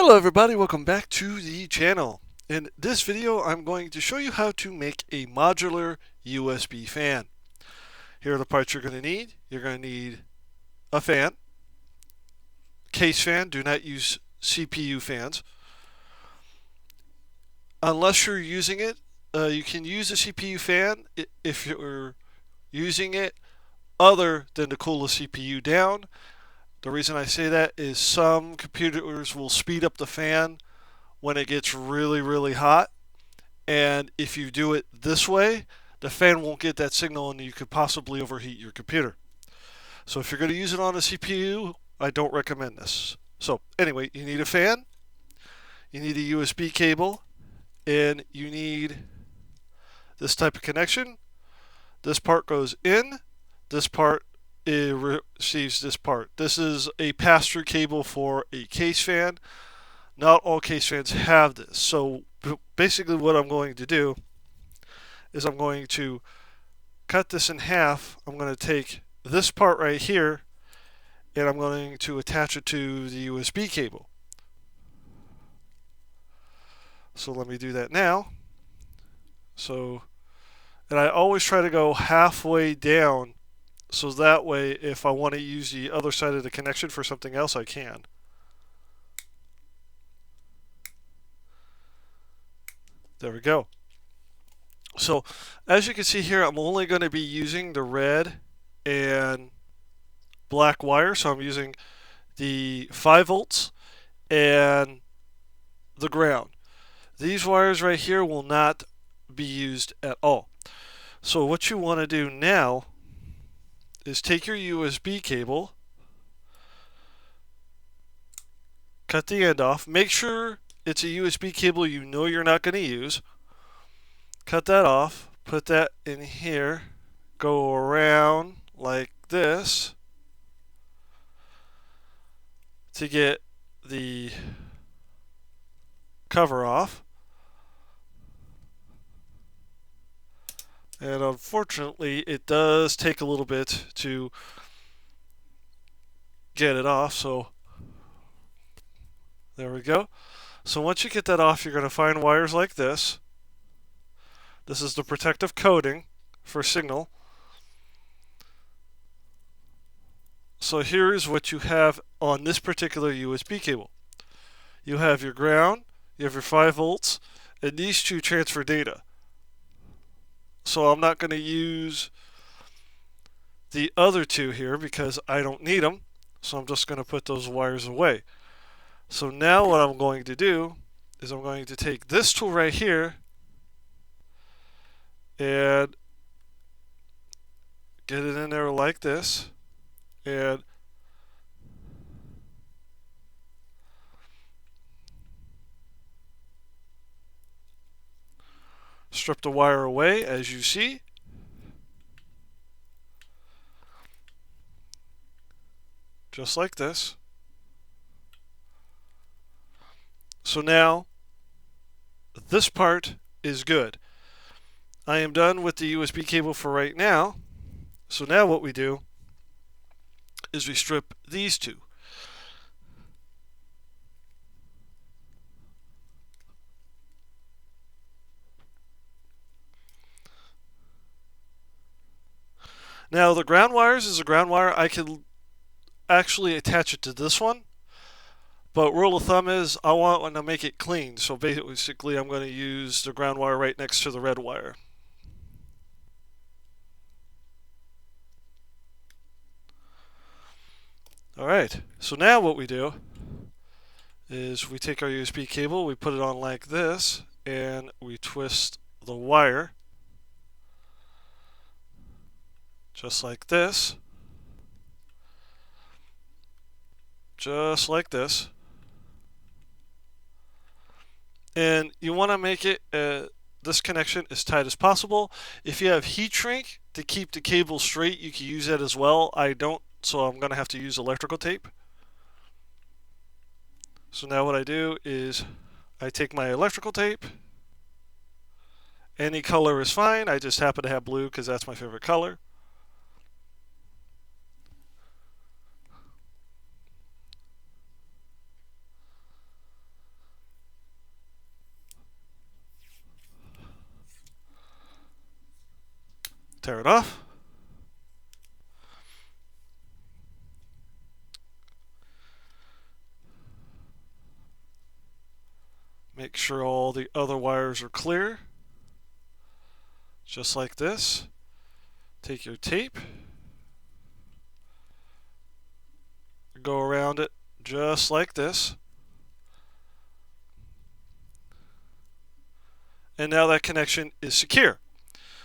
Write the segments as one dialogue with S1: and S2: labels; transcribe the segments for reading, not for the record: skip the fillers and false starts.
S1: Hello everybody, welcome back to the channel. In this video I'm going to show you how to make a modular USB fan. Here are the parts you're going to need. You're going to need a fan, case fan, do not use CPU fans. Unless you're using it, you can use a CPU fan if you're using it other than to cool the CPU down. The reason I say that is some computers will speed up the fan when it gets really hot, and if you do it this way, the fan won't get that signal and you could possibly overheat your computer. So if you're going to use it on a CPU, I don't recommend this. So anyway, you need a fan, you need a USB cable, and you need this type of connection. This part goes in, this part receives this part. This is a pass-through cable for a case fan. Not all case fans have this. So basically what I'm going to do is I'm going to cut this in half. I'm going to take this part right here and I'm going to attach it to the USB cable. So let me do that now. And I always try to go halfway down so that way if I want to use the other side of the connection for something else, I can. There we go. So as you can see here, I'm only going to be using the red and black wire. So I'm using the 5 volts and the ground. These wires right here will not be used at all. So what you want to do now is take your USB cable, cut the end off, make sure it's a USB cable you know you're not going to use. Cut that off, put that in here, go around like this to get the cover off. And unfortunately, it does take a little bit to get it off, so there we go. So once you get that off, you're going to find wires like this. This is the protective coating for signal. So here's what you have on this particular USB cable. You have your ground, you have your 5 volts, and these two transfer data. So I'm not going to use the other two here because I don't need them. So I'm just going to put those wires away. So now what I'm going to do is I'm going to take this tool right here and get it in there like this and strip the wire away as you see. Just like this. So now this part is good. I am done with the USB cable for right now. So now what we do is we strip these two. Now the ground wires is a ground wire. I can actually attach it to this one. But rule of thumb is I want to make it clean. So basically I'm going to use the ground wire right next to the red wire. Alright, so now what we do is we take our USB cable, we put it on like this, and we twist the wire just like this. Just like this. And you want to make it this connection as tight as possible. If you have heat shrink to keep the cable straight, you can use that as well. I don't, so I'm going to have to use electrical tape. So now what I do is I take my electrical tape. Any color is fine. I just happen to have blue because that's my favorite color. Tear it off. Make sure all the other wires are clear. Just like this. Take your tape. Go around it just like this. And now that connection is secure.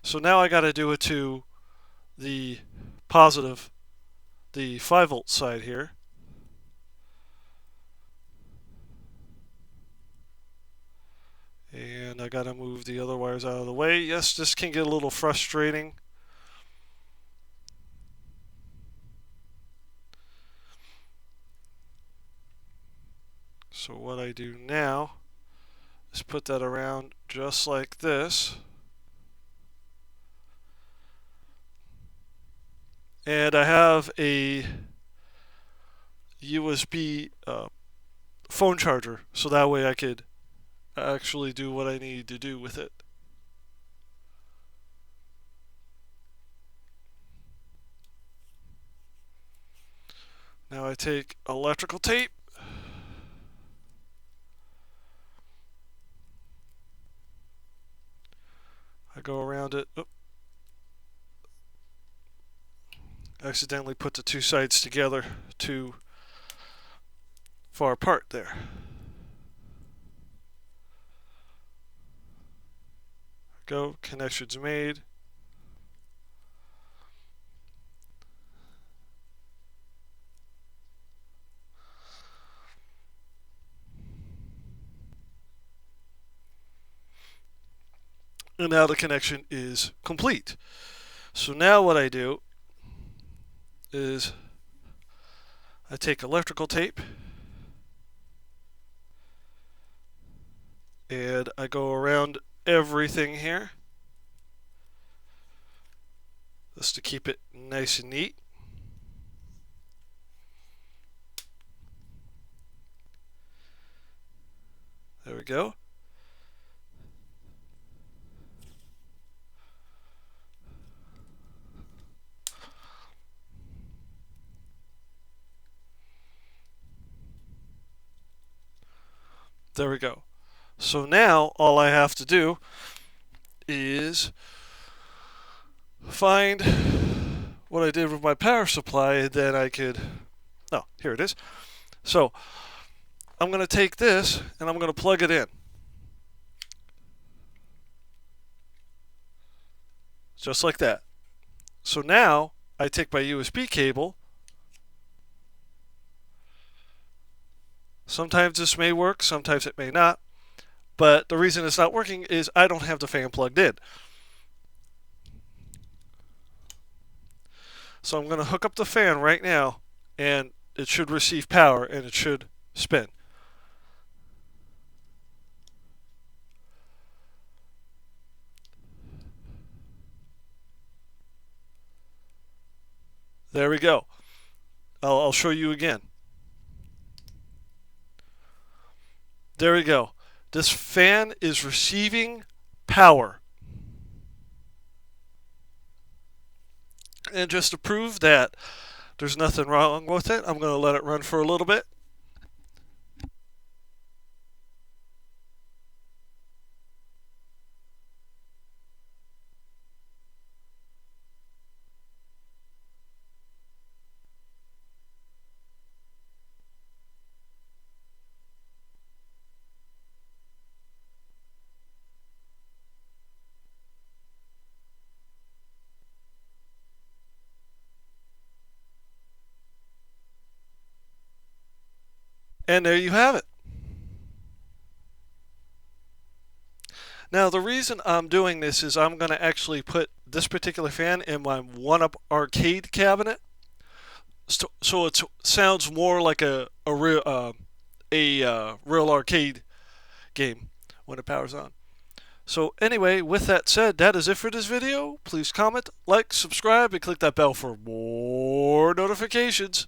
S1: So now I got to do it to the positive, the 5-volt side here. And I got to move the other wires out of the way. Yes, this can get a little frustrating. So what I do now is put that around just like this. And I have a USB phone charger, so that way I could actually do what I need to do with it. Now I take electrical tape. I go around it. Oop. Accidentally put the two sides together too far apart there. Go, connections made. And now the connection is complete. So now what I do is I take electrical tape and I go around everything here just to keep it nice and neat. There we go. There we go. So now all I have to do is find what I did with my power supply, and then I could, oh, here it is. So I'm going to take this and I'm going to plug it in. Just like that. So now I take my USB cable. Sometimes this may work, sometimes it may not. But the reason it's not working is I don't have the fan plugged in. So I'm going to hook up the fan right now, and it should receive power and it should spin. There we go. I'll show you again. There we go. This fan is receiving power. And just to prove that there's nothing wrong with it, I'm going to let it run for a little bit. And there you have it. Now the reason I'm doing this is I'm going to actually put this particular fan in my 1-Up arcade cabinet, so it sounds more like a real arcade game when it powers on. So anyway, with that said, that is it for this video. Please comment, like, subscribe, and click that bell for more notifications.